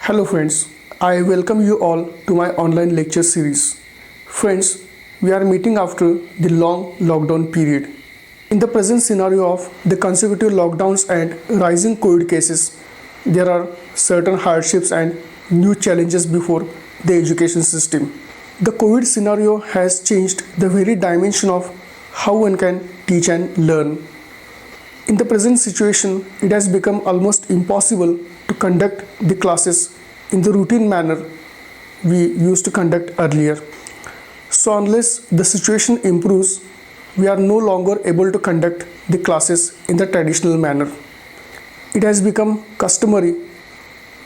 Hello friends, I welcome you all to my online lecture series. Friends, we are meeting after the long lockdown period. In the present scenario of the consecutive lockdowns and rising COVID cases, there are certain hardships and new challenges before the education system. The COVID scenario has changed the very dimension of how one can teach and learn. In the present situation, it has become almost impossible to conduct the classes in the routine manner we used to conduct earlier. So, unless the situation improves, we are no longer able to conduct the classes in the traditional manner. It has become customary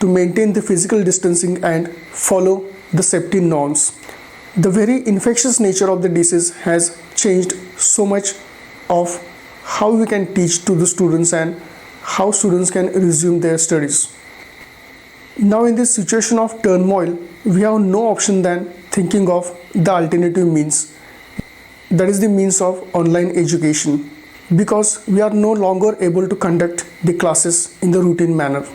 to maintain the physical distancing and follow the safety norms. The very infectious nature of the disease has changed so much of how we can teach to the students and how students can resume their studies. Now in this situation of turmoil, we have no option than thinking of the alternative means. That is the means of online education, because we are no longer able to conduct the classes in the routine manner.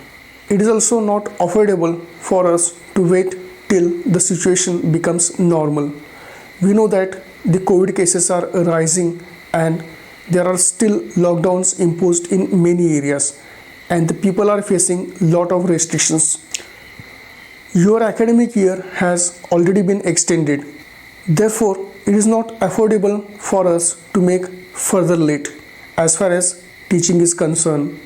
It is also not affordable for us to wait till the situation becomes normal. We know that the COVID cases are rising and there are still lockdowns imposed in many areas and the people are facing lot of restrictions. Your academic year has already been extended. Therefore, it is not affordable for us to make further late as far as teaching is concerned.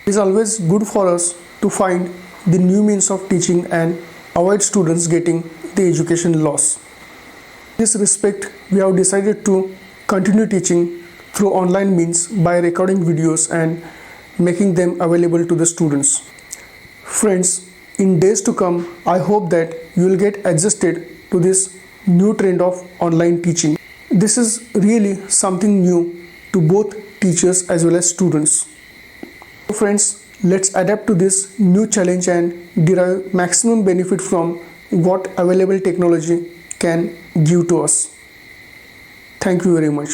It is always good for us to find the new means of teaching and avoid students getting the education loss. In this respect, we have decided to continue teaching through online means by recording videos and making them available to the students. Friends, in days to come, I hope that you will get adjusted to this new trend of online teaching. This is really something new to both teachers as well as students. So friends, let's adapt to this new challenge and derive maximum benefit from what available technology can give to us. Thank you very much.